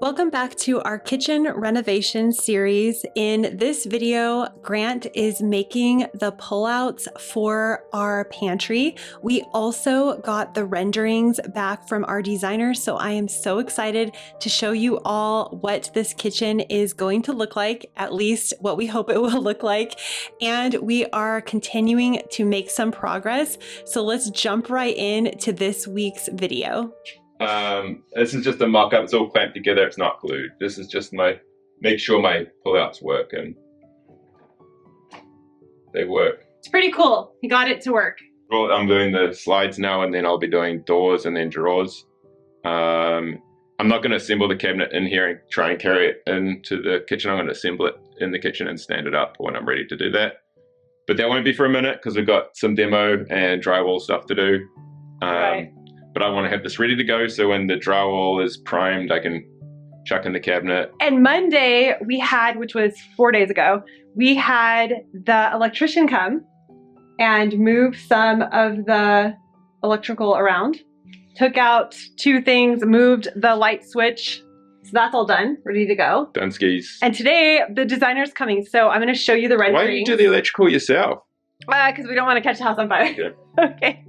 Welcome back to our kitchen renovation series. In this video, Grant is making the pullouts for our pantry. We also got the renderings back from our designer, so I am so excited to show you all what this kitchen is going to look like, at least what we hope it will look like. And we are continuing to make some progress. So let's jump right into this week's video. This is just a mock-up. It's all clamped together. It's not glued. This is just make sure my pullouts work, and they work. It's pretty cool. You got it to work. Well, I'm doing the slides now, and then I'll be doing doors and then drawers. I'm not going to assemble the cabinet in here and try and carry it into the kitchen. I'm going to assemble it in the kitchen and stand it up when I'm ready to do that. But that won't be for a minute because we've got some demo and drywall stuff to do. Right. But I want to have this ready to go, so when the drywall is primed, I can chuck in the cabinet. And Monday we had, which was 4 days ago, we had the electrician come and move some of the electrical around. Took out two things, moved the light switch. So that's all done, ready to go. Done skis. And today the designer's coming, so I'm going to show you the rendering. Why do you do the electrical yourself? Because we don't want to catch the house on fire. Okay. Okay.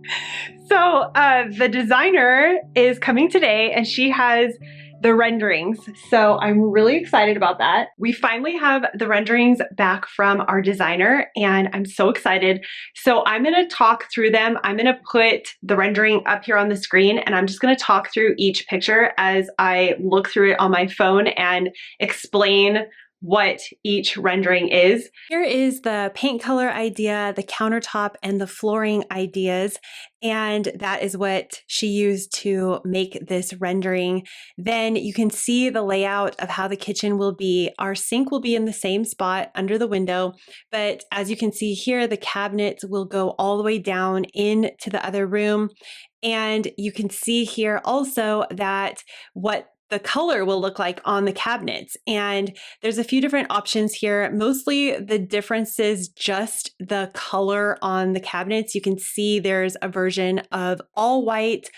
So the designer is coming today and she has the renderings. So I'm really excited about that. We finally have the renderings back from our designer and I'm so excited. So I'm going to talk through them. I'm going to put the rendering up here on the screen and I'm just going to talk through each picture as I look through it on my phone and explain what each rendering is. Here is the paint color idea, the countertop, and the flooring ideas. And that is what she used to make this rendering. Then you can see the layout of how the kitchen will be. Our sink will be in the same spot under the window, but as you can see here, the cabinets will go all the way down into the other room. And you can see here also that what the color will look like on the cabinets. And there's a few different options here. Mostly the difference is just the color on the cabinets. You can see there's a version of all white,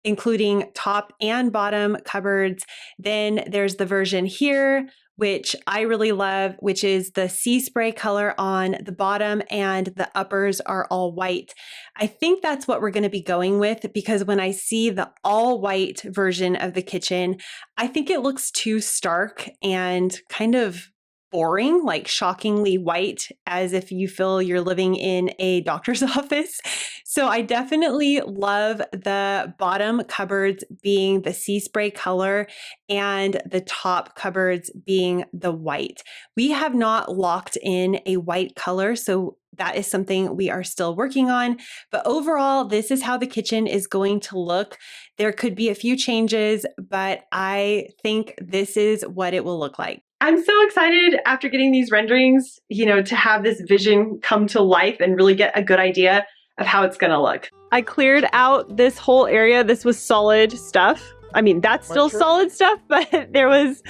including top and bottom cupboards. Then there's the version here, which I really love, which is the sea spray color on the bottom and the uppers are all white. I think that's what we're going to be going with because when I see the all white version of the kitchen, I think it looks too stark and kind of boring, like shockingly white, as if you feel you're living in a doctor's office. So I definitely love the bottom cupboards being the sea spray color and the top cupboards being the white. We have not locked in a white color, so that is something we are still working on. But overall, this is how the kitchen is going to look. There could be a few changes, but I think this is what it will look like. I'm so excited after getting these renderings, to have this vision come to life and really get a good idea of how it's going to look. I cleared out this whole area. This was solid stuff. I mean, that's still solid stuff, but there was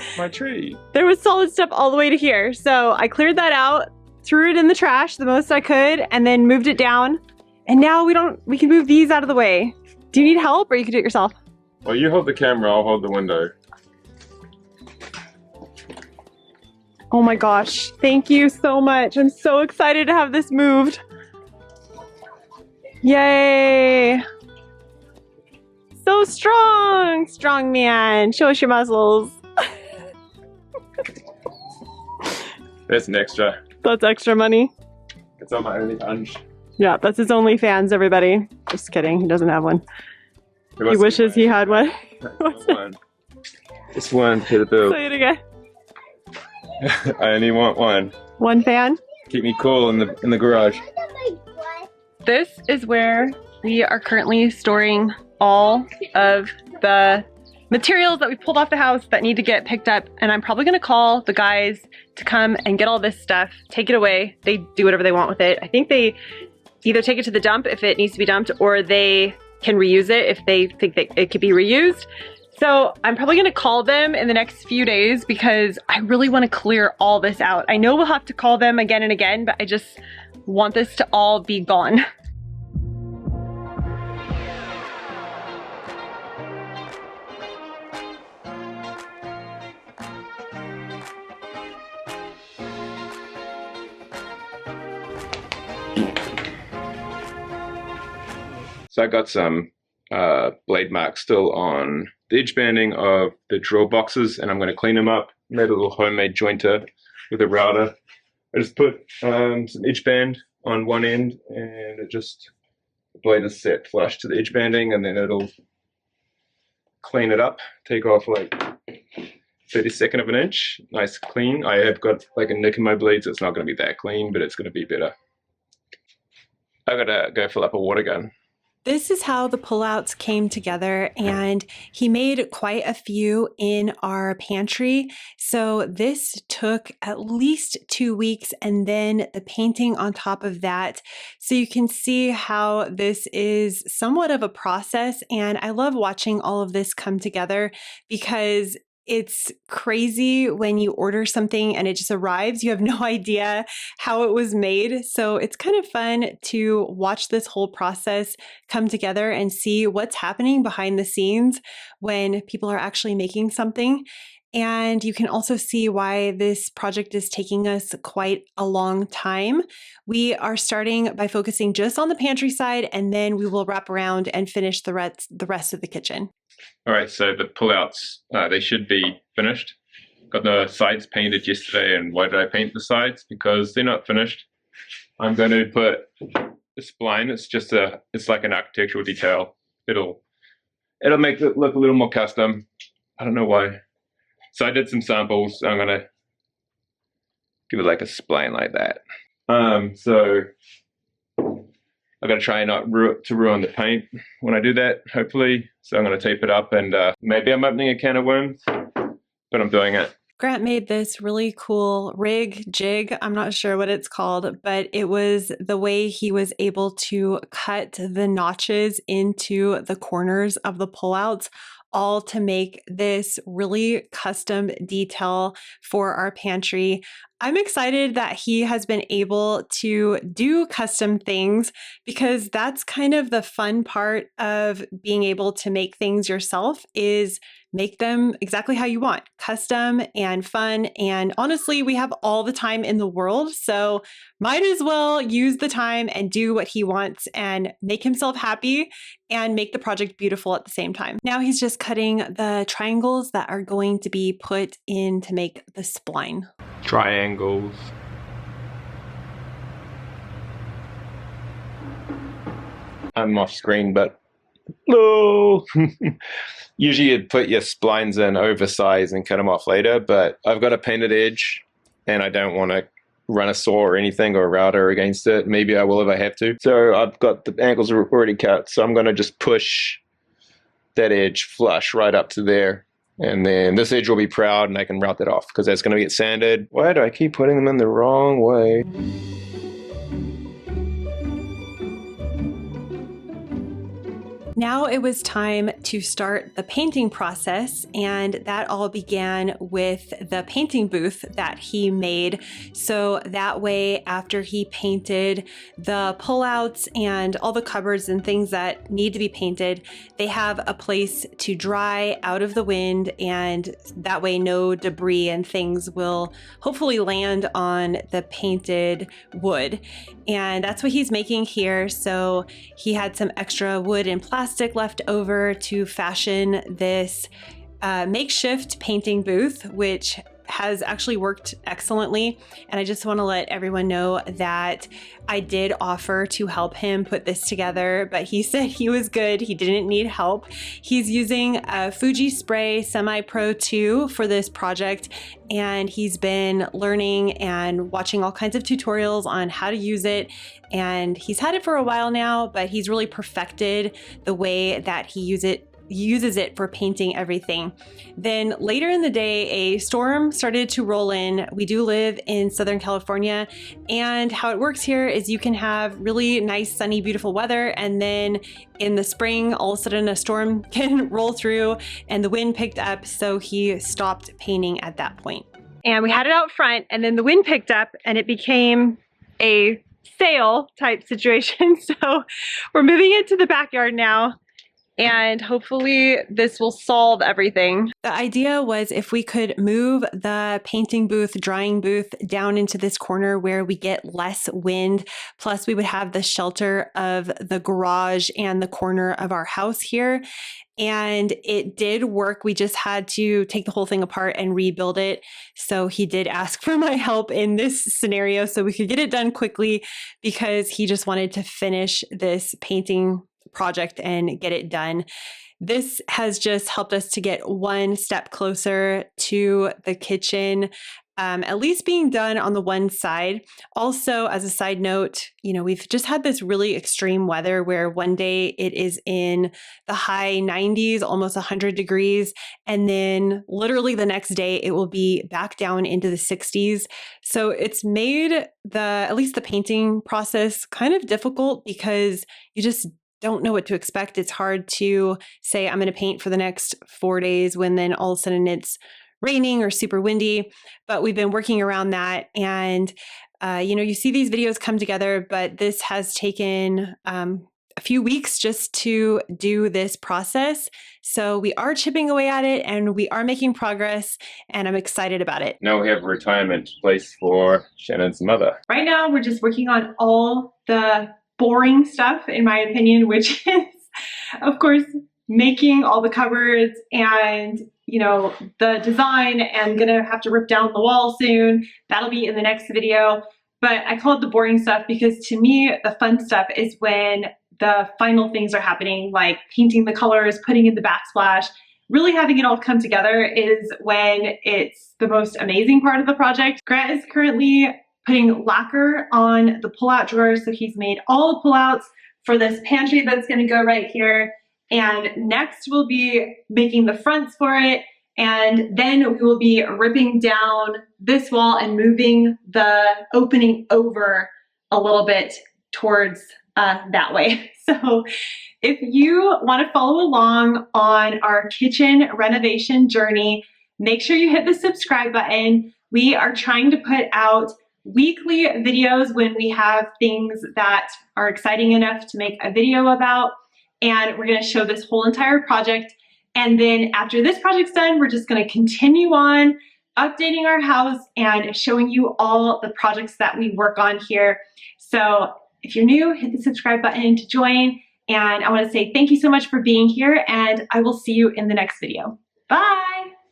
solid stuff all the way to here. So I cleared that out, threw it in the trash the most I could, and then moved it down. And now we can move these out of the way. Do you need help or you can do it yourself? Well, you hold the camera, I'll hold the window. Oh my gosh, thank you so much. I'm so excited to have this moved. Yay. So strong, strong man. Show us your muscles. That's an extra. That's extra money. It's on my OnlyFans. Yeah, that's his OnlyFans, everybody. Just kidding, he doesn't have one. He wishes he had one. Just one to the bill. Say it again. I only want one. One fan? Keep me cool in the garage. This is where we are currently storing all of the materials that we pulled off the house that need to get picked up. And I'm probably gonna call the guys to come and get all this stuff, take it away. They do whatever they want with it. I think they either take it to the dump if it needs to be dumped, or they can reuse it if they think that it could be reused. So I'm probably gonna call them in the next few days because I really wanna clear all this out. I know we'll have to call them again and again, but I just want this to all be gone. So I got some blade marks still on the edge banding of the drill boxes, and I'm going to clean them up. Made a little homemade jointer with a router. I just put some edge band on one end, and it just, the blade is set flush to the edge banding, and then it'll clean it up, take off like 32nd of an inch, nice clean. I have got like a nick in my blade, so it's not going to be that clean, but it's going to be better. I gotta go fill up a water gun. This is how the pullouts came together, and he made quite a few in our pantry. So this took at least 2 weeks, and then the painting on top of that. So you can see how this is somewhat of a process, and I love watching all of this come together because it's crazy when you order something and it just arrives. You have no idea how it was made. So it's kind of fun to watch this whole process come together and see what's happening behind the scenes when people are actually making something. And you can also see why this project is taking us quite a long time. We are starting by focusing just on the pantry side, and then we will wrap around and finish the rest of the kitchen. All right, so the pullouts, they should be finished. Got the sides painted yesterday, and why did I paint the sides? Because they're not finished. I'm going to put a spline. It's like an architectural detail. It'll make it look a little more custom. I don't know why. So I did some samples. I'm going to give it like a spline like that. So I've got to try not to ruin the paint when I do that, hopefully. So I'm going to tape it up, and maybe I'm opening a can of worms, but I'm doing it. Grant made this really cool jig. I'm not sure what it's called, but it was the way he was able to cut the notches into the corners of the pullouts, all to make this really custom detail for our pantry. I'm excited that he has been able to do custom things, because that's kind of the fun part of being able to make things yourself, is make them exactly how you want, custom and fun. And honestly, we have all the time in the world, so might as well use the time and do what he wants and make himself happy and make the project beautiful at the same time. Now he's just cutting the triangles that are going to be put in to make the spline. Triangles. I'm off screen, but no. Usually you'd put your splines in oversize and cut them off later, but I've got a painted edge and I don't want to run a saw or anything or a router against it. Maybe I will if I have to. So I've got the angles already cut, so I'm going to just push that edge flush right up to there. And then this edge will be proud, and I can route that off because that's going to get sanded. Why do I keep putting them in the wrong way? Now it was time to start the painting process, and that all began with the painting booth that he made. So that way, after he painted the pullouts and all the cupboards and things that need to be painted, they have a place to dry out of the wind, and that way no debris and things will hopefully land on the painted wood. And that's what he's making here. So he had some extra wood and plastic left over to fashion this makeshift painting booth, which has actually worked excellently. And I just want to let everyone know that I did offer to help him put this together, but he said he was good. He didn't need help. He's using a Fuji Spray Semi Pro 2 for this project, and he's been learning and watching all kinds of tutorials on how to use it. And he's had it for a while now, but he's really perfected the way that he uses it for painting everything. Then later in the day, a storm started to roll in. We do live in Southern California, and how it works here is you can have really nice, sunny, beautiful weather, and then in the spring, all of a sudden a storm can roll through and the wind picked up, so he stopped painting at that point. And we had it out front, and then the wind picked up and it became a sail type situation. So we're moving it to the backyard now. and hopefully this will solve everything. The idea was if we could move the painting booth, drying booth down into this corner where we get less wind, plus we would have the shelter of the garage and the corner of our house here. And it did work. We just had to take the whole thing apart and rebuild it. So he did ask for my help in this scenario so we could get it done quickly, because he just wanted to finish this painting project and get it done. This has just helped us to get one step closer to the kitchen, at least being done on the one side. Also, as a side note, we've just had this really extreme weather where one day it is in the high 90s, almost 100 degrees, and then literally the next day it will be back down into the 60s. So it's made at least the painting process kind of difficult, because you just don't know what to expect. It's hard to say I'm going to paint for the next 4 days when then all of a sudden it's raining or super windy. But we've been working around that. And, you see these videos come together, but this has taken a few weeks just to do this process. So we are chipping away at it and we are making progress, and I'm excited about it. Now we have a retirement place for Shannon's mother. Right now, we're just working on all the boring stuff, in my opinion, which is, of course, making all the cupboards and, the design, and gonna have to rip down the wall soon. That'll be in the next video. But I call it the boring stuff because to me, the fun stuff is when the final things are happening, like painting the colors, putting in the backsplash. Really having it all come together is when it's the most amazing part of the project. Grant is currently putting lacquer on the pull-out drawers, so he's made all the pullouts for this pantry that's going to go right here. And next we'll be making the fronts for it, and then we will be ripping down this wall and moving the opening over a little bit towards that way. So if you want to follow along on our kitchen renovation journey, make sure you hit the subscribe button. We are trying to put out weekly videos when we have things that are exciting enough to make a video about. And we're going to show this whole entire project. And then after this project's done, we're just going to continue on updating our house and showing you all the projects that we work on here. So if you're new, hit the subscribe button to join. And I want to say thank you so much for being here, and I will see you in the next video. Bye!